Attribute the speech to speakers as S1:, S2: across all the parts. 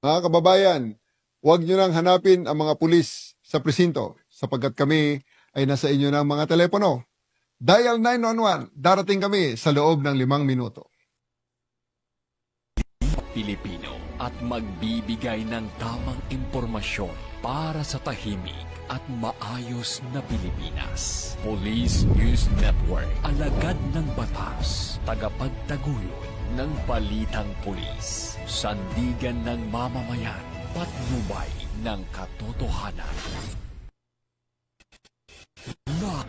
S1: Mga kababayan, huwag nyo nang hanapin ang mga pulis sa presinto sapagkat kami ay nasa inyo ng mga telepono. Dial 911, darating kami sa loob ng 5 minuto.
S2: Pilipino at magbibigay ng tamang impormasyon para sa tahimik at maayos na Pilipinas. Police News Network, alagad ng batas, tagapagtaguyod ng balitang pulis, sandigan ng mamamayan, patnubay ng katotohanan.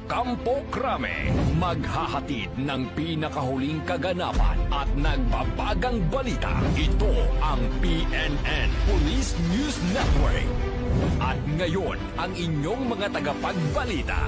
S2: Kampo Krame, maghahatid ng pinakahuling kaganapan at nagbabagang balita. Ito ang PNN Police News Network. At ngayon, ang inyong mga tagapagbalita.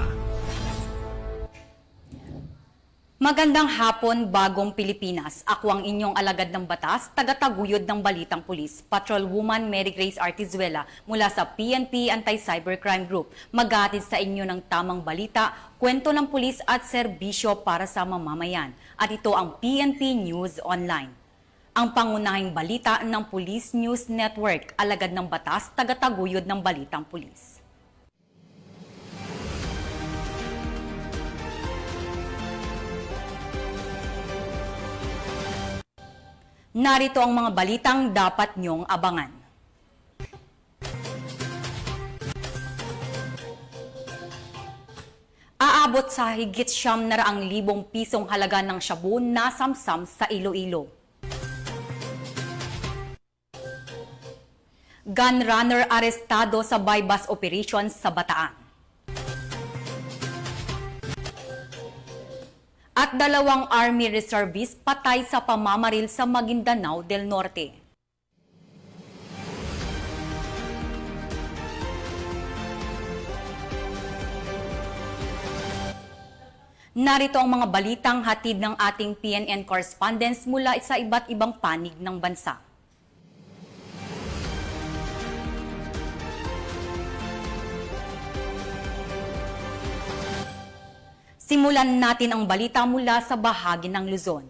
S3: Magandang hapon, Bagong Pilipinas. Ako ang inyong alagad ng batas, tagataguyod ng Balitang Pulis, Patrolwoman Mary Grace Artizuela mula sa PNP Anti-Cybercrime Group. Maghahatid sa inyo ng tamang balita, kwento ng pulis at serbisyo para sa mamamayan. At ito ang PNP News Online. Ang pangunahing balita ng Police News Network, alagad ng batas, tagataguyod ng Balitang Pulis. Narito ang mga balitang dapat niyong abangan. Aabot sa higit 900,000 pisong halaga ng shabu na samsam sa Iloilo. Gun runner arestado sa bypass operations sa Bataan. At 2 Army Reservists patay sa pamamaril sa Maguindanao del Norte. Narito ang mga balitang hatid ng ating PNN correspondents mula sa iba't ibang panig ng bansa. Simulan natin ang balita mula sa bahagi ng Luzon.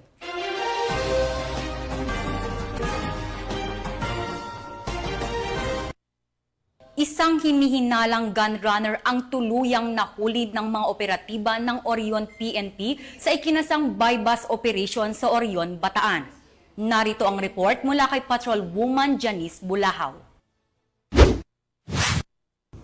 S3: Isang hinihinalang gun runner ang tuluyang nahuli ng mga operatiba ng Orion PNP sa ikinasang bypass operation sa Orion, Bataan. Narito ang report mula kay Patrolwoman Janice Bulahaw.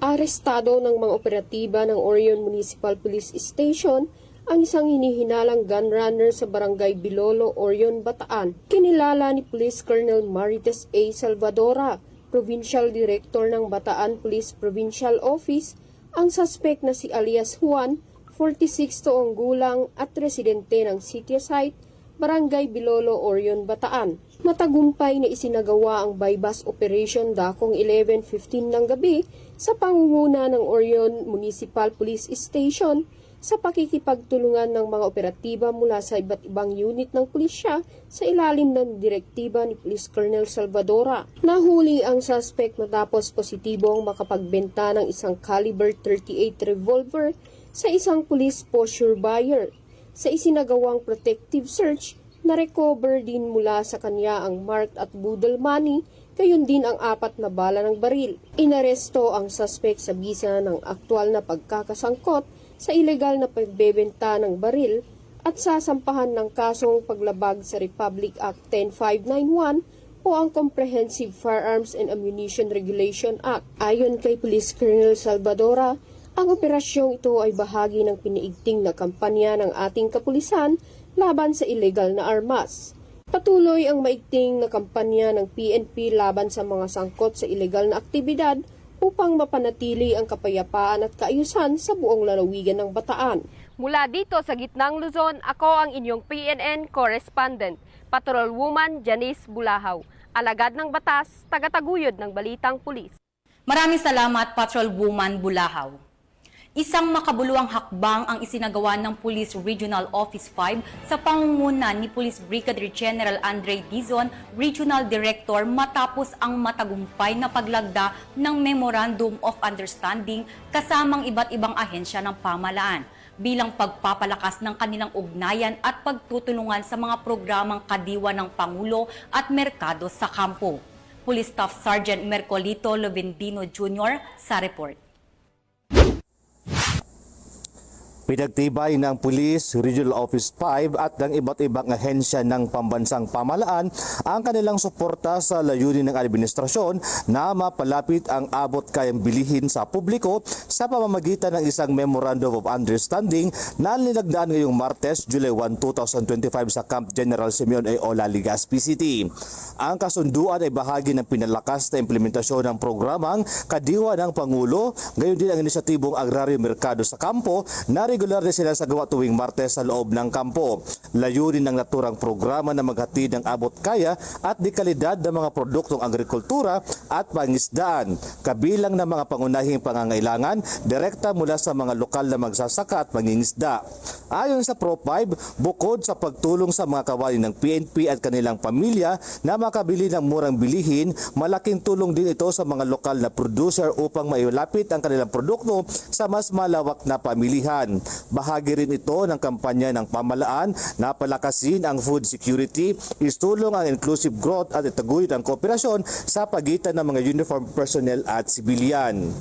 S4: Arestado ng mga operatiba ng Orion Municipal Police Station ang isang hinihinalang gun runner sa Barangay Bilolo, Orion, Bataan. Kinilala ni Police Colonel Marites A. Salvadora, Provincial Director ng Bataan Police Provincial Office, ang suspect na si alias Juan, 46 taong gulang at residente ng City Site, Barangay Bilolo, Orion, Bataan. Matagumpay na isinagawa ang bypass operation dakong 11:15 ng gabi sa pangunguna ng Orion Municipal Police Station sa pakikipagtulungan ng mga operatiba mula sa iba't ibang unit ng pulisya sa ilalim ng direktiba ni Police Colonel Salvadora. Nahuli ang suspect matapos positibong makapagbenta ng isang caliber .38 revolver sa isang police posture buyer. Sa isinagawang protective search, na-recover din mula sa kanya ang marked at budol money, gayon din ang 4 na bala ng baril. Inaresto ang suspect sa bisa ng aktwal na pagkakasangkot sa ilegal na pagbebenta ng baril at sasampahan ng kasong paglabag sa Republic Act 10591 o ang Comprehensive Firearms and Ammunition Regulation Act. Ayon kay Police Colonel Salvadora, ang operasyong ito ay bahagi ng piniigting na kampanya ng ating kapulisan laban sa illegal na armas. Patuloy ang maigting na kampanya ng PNP laban sa mga sangkot sa illegal na aktibidad upang mapanatili ang kapayapaan at kaayusan sa buong lalawigan ng Bataan.
S5: Mula dito sa gitnang Luzon, ako ang inyong PNN correspondent, Patrolwoman Janice Bulahaw, alagad ng batas, tagataguyod ng Balitang Pulis.
S3: Maraming salamat, Patrolwoman Bulahaw. Isang makabuluhang hakbang ang isinagawa ng Police Regional Office 5 sa pangunguna ni Police Brigadier General Andre Dizon, Regional Director, matapos ang matagumpay na paglagda ng Memorandum of Understanding kasamang iba't ibang ahensya ng pamahalaan bilang pagpapalakas ng kanilang ugnayan at pagtutulungan sa mga programang kadiwa ng Pangulo at merkado sa kampo. Police Staff Sergeant Mercolito Lovendino Jr. sa report.
S6: Pinagtibay ng Police Regional Office 5 at ng iba't ibang ahensya ng pambansang pamahalaan ang kanilang suporta sa layunin ng administrasyon na mapalapit ang abot kayang bilihin sa publiko sa pamamagitan ng isang Memorandum of Understanding na linagdaan ngayong Martes, July 1, 2025 sa Camp General Simeon A. Ola, Legazpi City. Ang kasunduan ay bahagi ng pinalakas na implementasyon ng programang Kadiwa ng Pangulo, gayon din ang inisyatibong Agraryo Merkado sa Kampo na regular na sila sa gawa tuwing Martes sa loob ng kampo. Layunin ng naturang programa na maghatid ng abot kaya at dekalidad ng mga produktong agrikultura at pangisdaan, kabilang ng mga pangunahing pangangailangan direkta mula sa mga lokal na magsasaka at mangingisda. Ayon sa Pro5, bukod sa pagtulong sa mga kawani ng PNP at kanilang pamilya na makabili ng murang bilihin, malaking tulong din ito sa mga lokal na producer upang mailapit ang kanilang produkto sa mas malawak na pamilihan. Bahagi rin ito ng kampanya ng pamahalaan na palakasin ang food security, istulong ang inclusive growth at itaguyod ang kooperasyon sa pagitan ng mga uniformed personnel at sibilyan.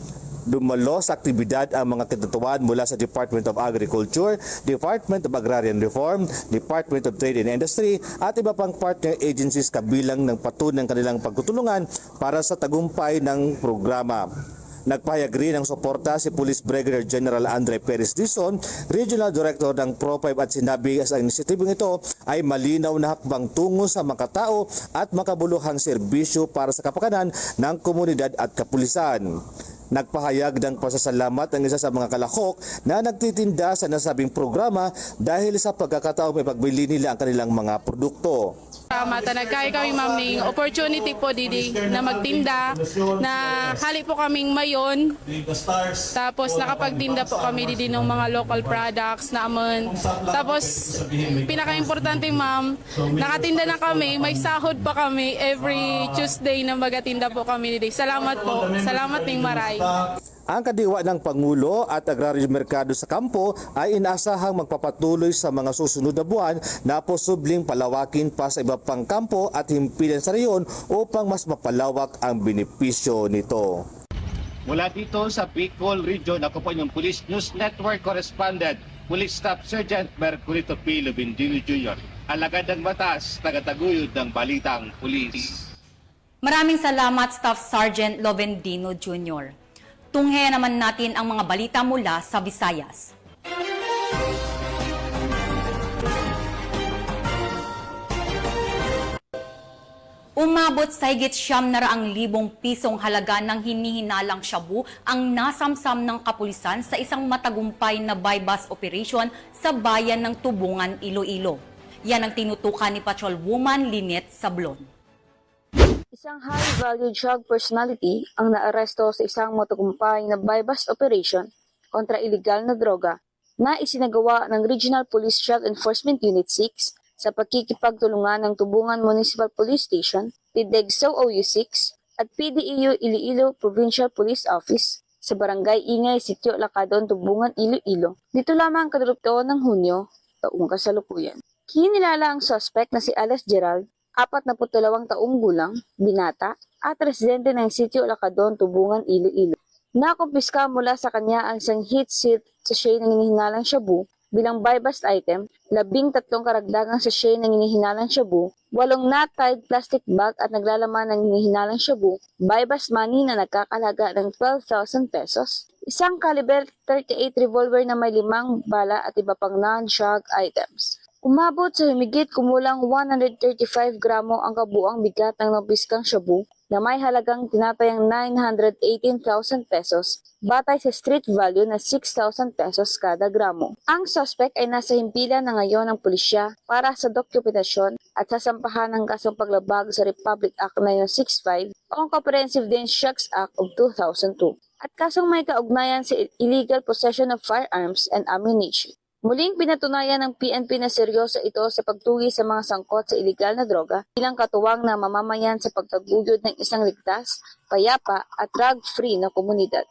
S6: Dumalo sa aktibidad ang mga katutuan mula sa Department of Agriculture, Department of Agrarian Reform, Department of Trade and Industry at iba pang partner agencies kabilang ng patunay ng kanilang pagtutulungan para sa tagumpay ng programa. Nagpahayag rin ng suporta si Police Brigadier General Andre Perez Dizon, Regional Director ng Pro5 at sinabi sa inisyatibong ito ay malinaw na hakbang tungo sa makatao at makabuluhang serbisyo para sa kapakanan ng komunidad at kapulisan. Nagpahayag ng pasasalamat ang isa sa mga kalahok na nagtitinda sa nasabing programa dahil sa pagkakataong may pagbili nila ang kanilang mga produkto.
S7: Matanagkay kami ma'am ning opportunity po didi na magtinda na hali po kaming mayon tapos nakapagtinda po kami didi ng mga local products naman tapos pinaka-importante ma'am nakatinda na kami, may sahod pa kami every Tuesday na magatinda po kami didi. Salamat po, salamat ning maray.
S6: Ang kadiwa ng Pangulo at Agraryo Merkado sa Kampo ay inaasahang magpapatuloy sa mga susunod na buwan na posibleng palawakin pa sa iba pang kampo at himpilan sa reyon upang mas mapalawak ang benepisyo nito.
S8: Mula dito sa Bicol Region, ako po yung Police News Network Correspondent, Police Staff Sergeant Mercolito P. Lovendino Jr., alagad ng batas, tagataguyod ng balitang pulis.
S3: Maraming salamat Staff Sergeant Lovendino Jr. Tunghayan naman natin ang mga balita mula sa Visayas. Umabot sa higit 900,000 pisong halaga ng hinihinalang shabu ang nasamsam ng kapulisan sa isang matagumpay na buy-bust operation sa bayan ng Tubungan, Iloilo. Yan ang tinutukan ni Patrolwoman Lynette Sablon.
S9: Isang high-value drug personality ang naaresto sa isang matagumpay na buy-bust operation kontra iligal na droga na isinagawa ng Regional Police Drug Enforcement Unit 6 sa pagkikipagtulungan ng Tubungan Municipal Police Station, PDEGSO OU6 at PDEU Iloilo Provincial Police Office sa Barangay Ingay, Sitio Lacadon, Tubungan, Iloilo. Dito lamang kadurugtao ng Hunyo, taong kasalukuyan. Kinilala ang suspect na si Alex Gerald, 42 taong gulang, binata, at residente ng Sitio Lacadon, Tubungan, Iloilo. Nakumpiska mula sa kanya ang isang heat seal sachet ng hinihinalang shabu bilang buy-bust item, 13 karagdagang sachet ng hinihinalang shabu, 8 knot-tied plastic bag at naglalaman ng hinihinalang shabu, buy-bust money na nagkakalaga ng 12,000 pesos, isang caliber 38 revolver na may 5 bala at iba pang non-drug items. Umabot sa humigit kumulang 135 gramo ang kabuang bigat ng nabiskang shabu na may halagang tinatayang 918,000 pesos batay sa street value na 6,000 pesos kada gramo. Ang suspect ay nasa himpilan na ngayon ng pulisya para sa dokumentasyon at sasampahan ng kasong paglabag sa Republic Act 965 o ang Comprehensive Dangerous Drugs Act of 2002 at kasong may kaugnayan sa illegal possession of firearms and ammunition. Muling pinatunayan ng PNP na seryoso ito sa pagtugi sa mga sangkot sa iligal na droga bilang katuwang na mamamayan sa pagtaguyod ng isang ligtas, payapa at drug-free na komunidad.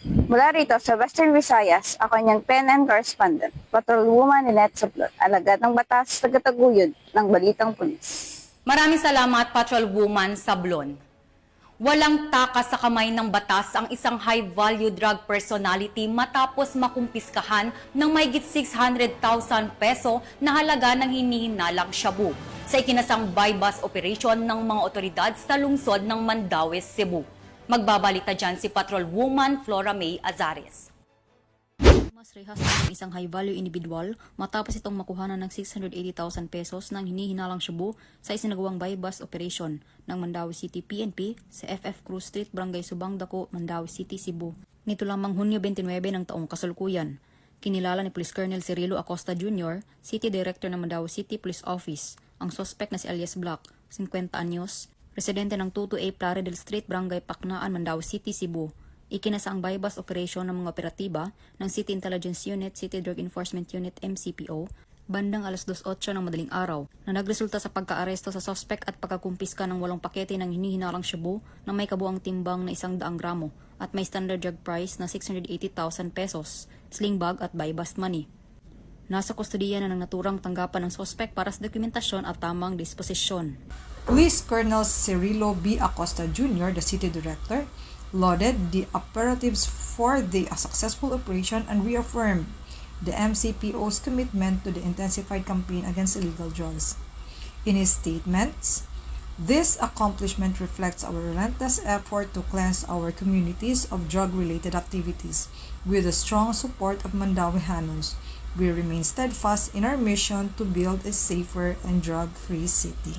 S10: Mula rito sa Western Visayas, ako niyang PNN correspondent, Patrolwoman Lynette Sablon, alagad ng batas, tagataguyod ng balitang pulis.
S3: Maraming salamat, Patrolwoman Sablon. Walang takas sa kamay ng batas ang isang high-value drug personality matapos makumpiskahan ng mahigit 600,000 peso na halaga ng hinihinalang shabu sa ikinasang buy-bust operation ng mga otoridad sa lungsod ng Mandaue, Cebu. Magbabalita dyan si Patrolwoman Flora May Azares.
S11: Mas rehas ng isang high-value individual matapos itong makuhanan ng 680,000 pesos ng hinihinalang shabu sa isinagawang buy-bust operation ng Mandaue City PNP sa FF Cruz Street, Barangay Subang Dako, Mandaue City, Cebu. Nito lamang Hunyo 29 ng taong kasalukuyan. Kinilala ni Police Colonel Cirilo Acosta Jr., City Director ng Mandaue City Police Office, ang suspect na si alias Black, 50 anyos, residente ng 22A Plaridel Street, Barangay Paknaan, Mandaue City, Cebu. Ikinasa ang buy-bust operation ng mga operatiba ng City Intelligence Unit, City Drug Enforcement Unit MCPO, bandang alas 2:08 ng madaling araw na nagresulta sa pagkaaresto sa suspect at pagkakumpiska ng 8 pakete ng hinihinalang shabu na may kabuang timbang na 100 gramo at may standard drug price na 680,000 pesos, sling bag at buy-bust money. Nasa kustodiya na ng naturang tanggapan ng suspect para sa dokumentasyon at tamang disposisyon.
S12: Police Colonel Cirilo B. Acosta Jr., the City Director, lauded the operatives for the successful operation and reaffirmed the MCPO's commitment to the intensified campaign against illegal drugs. In his statements, this accomplishment reflects our relentless effort to cleanse our communities of drug-related activities. With the strong support of Mandauehanos, we remain steadfast in our mission to build a safer and drug-free city.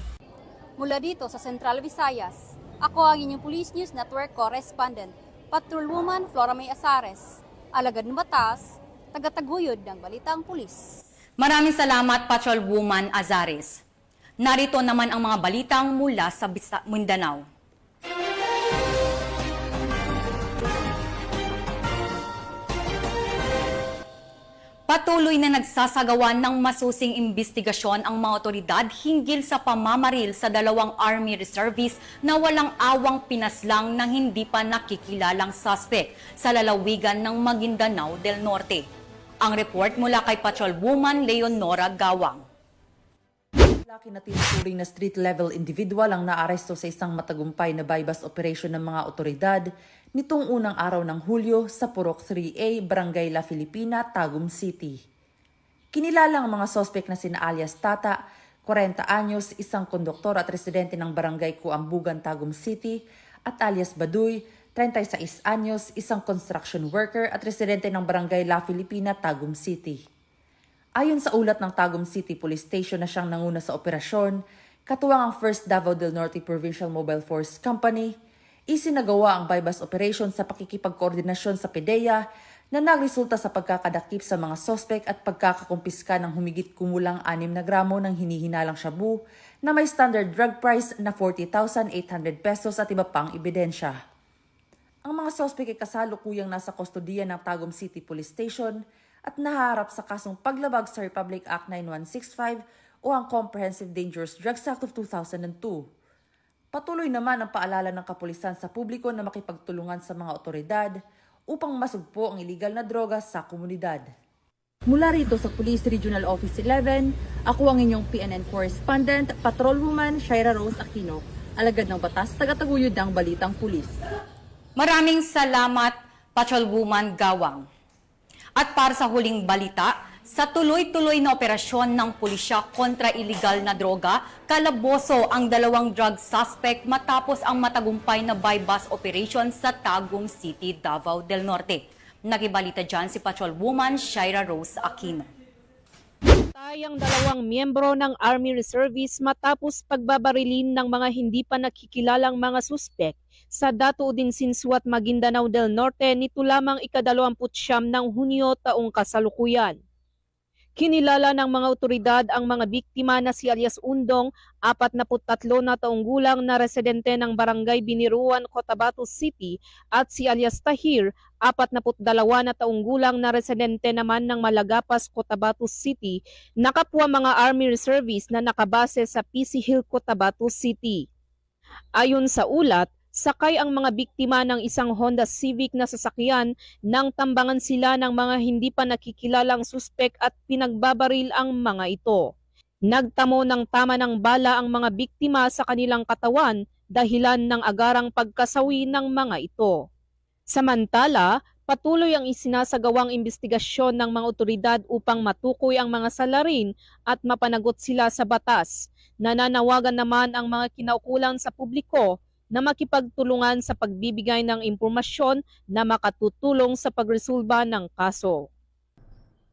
S13: Mula dito sa Central Visayas, ako ang inyong Police News Network Correspondent, Patrolwoman Flora May Azares, alagad ng batas, tagataguyod ng balitang pulis.
S3: Maraming salamat, Patrolwoman Azares. Narito naman ang mga balitang mula sa Mindanao. Patuloy na nagsasagawa ng masusing imbestigasyon ang mga otoridad hinggil sa pamamaril sa 2 Army reservists na walang awang pinaslang ng hindi pa nakikilalang suspect sa lalawigan ng Maguindanao del Norte. Ang report mula kay Patrolwoman Leonora Gawang.
S14: Laki na tinuturing na street-level individual ang naaresto sa isang matagumpay na buy-bust operation ng mga otoridad nitong unang araw ng Hulyo sa Purok 3A, Barangay La Filipina, Tagum City. Kinilala ang mga sospek na sina alias Tata, 40 anyos, isang konduktor at residente ng Barangay Kuambugan, Tagum City, at alias Baduy, 36 anyos, isang construction worker at residente ng Barangay La Filipina, Tagum City. Ayon sa ulat ng Tagum City Police Station na siyang nanguna sa operasyon, katuwang ang 1st Davao del Norte Provincial Mobile Force Company, isinagawa ang buy-bust operation sa pakikipagkoordinasyon sa PDEA na nagresulta sa pagkakadakip sa mga sospek at pagkakakumpiska ng humigit kumulang 6 na gramo ng hinihinalang shabu na may standard drug price na 40,800 pesos at iba pang ebidensya. Ang mga sospek ay kasalukuyang nasa kustodiya ng Tagum City Police Station at nahaharap sa kasong paglabag sa Republic Act 9165 o ang Comprehensive Dangerous Drugs Act of 2002. Patuloy naman ang paalala ng kapulisan sa publiko na makipagtulungan sa mga otoridad upang masugpo ang iligal na droga sa komunidad. Mula rito sa Police Regional Office 11, ako ang inyong PNN Correspondent, Patrolwoman Shaira Rose Aquino, alagad ng batas, tagataguyod ng balitang pulis.
S3: Maraming salamat, Patrolwoman Gawang. At para sa huling balita, sa tuloy-tuloy na operasyon ng pulisya kontra iligal na droga, kalaboso ang 2 drug suspect matapos ang matagumpay na buy-bust operation sa Tagum City, Davao del Norte. Nakibalita dyan si Patrolwoman Shaira Rose Aquino.
S5: Tayang 2 miyembro ng Army Reservists matapos pagbabarilin ng mga hindi pa nakikilalang mga suspect sa Datuudin Sinsuat, Maguindanao del Norte nito lamang ika-29 ng Hunyo taong kasalukuyan. Kinilala ng mga otoridad ang mga biktima na si alias Undong, 43 na taong gulang na residente ng Barangay Biniruan, Cotabato City at si alias Tahir, 42 na taong gulang na residente naman ng Malagapas, Cotabato City, na kapwa mga Army Reservists na nakabase sa PC Hill, Cotabato City. Ayon sa ulat, sakay ang mga biktima ng isang Honda Civic na sasakyan nang tambangan sila ng mga hindi pa nakikilalang suspek at pinagbabaril ang mga ito. Nagtamo ng tama ng bala ang mga biktima sa kanilang katawan dahilan ng agarang pagkasawi ng mga ito. Samantala, patuloy ang isinasagawang investigasyon ng mga otoridad upang matukoy ang mga salarin at mapanagot sila sa batas. Nananawagan naman ang mga kinaukulan sa publiko na makipagtulungan sa pagbibigay ng impormasyon na makatutulong sa pagresolba ng kaso.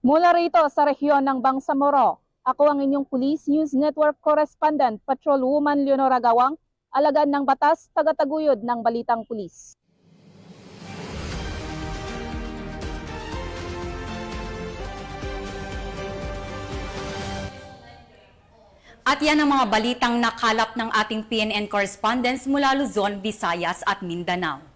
S15: Mula rito sa rehiyon ng Bangsamoro, ako ang inyong Police News Network Correspondent, Patrolwoman Leonora Gawang, alagad ng batas, tagataguyod ng Balitang Pulis.
S3: At yan ang mga balitang nakalap ng ating PNN correspondents mula Luzon, Visayas at Mindanao.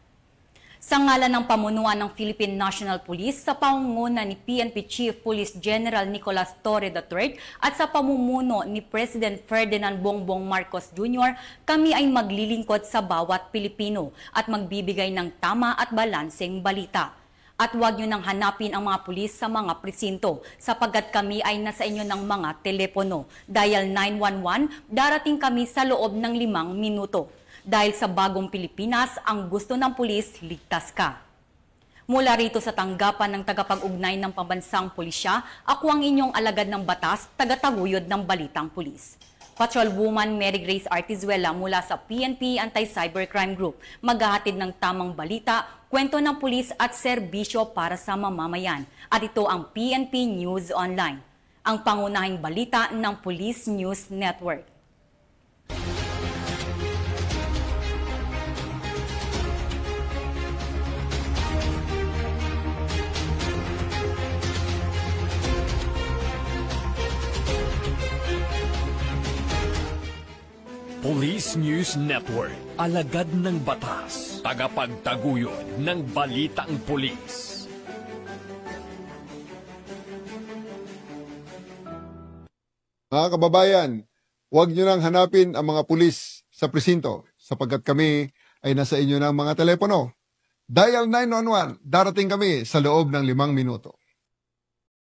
S3: Sa ngalan ng pamunuan ng Philippine National Police sa pangunguna ni PNP Chief Police General Nicolas Torre III at sa pamumuno ni President Ferdinand Bongbong Marcos Jr., kami ay maglilingkod sa bawat Pilipino at magbibigay ng tama at balanseng balita. At huwag nyo nang hanapin ang mga pulis sa mga presinto sapagkat kami ay nasa inyo ng mga telepono. Dial 911, darating kami sa loob ng 5 minuto. Dahil sa bagong Pilipinas, ang gusto ng pulis, ligtas ka. Mula rito sa tanggapan ng tagapag-ugnay ng pambansang pulisya, ako ang inyong alagad ng batas, tagataguyod ng Balitang Pulis. Patrolwoman Mary Grace Artizuela mula sa PNP Anti-Cybercrime Group, maghahatid ng tamang balita, kwento ng pulis at serbisyo para sa mamamayan. At ito ang PNP News Online, ang pangunahing balita ng Police News Network.
S2: Police News Network, alagad ng batas, tagapagtaguyod ng Balitang Pulis.
S1: Mga kababayan, huwag nyo nang hanapin ang mga pulis sa presinto sapagkat kami ay nasa inyo ng mga telepono. Dial 911, darating kami sa loob ng 5 minuto.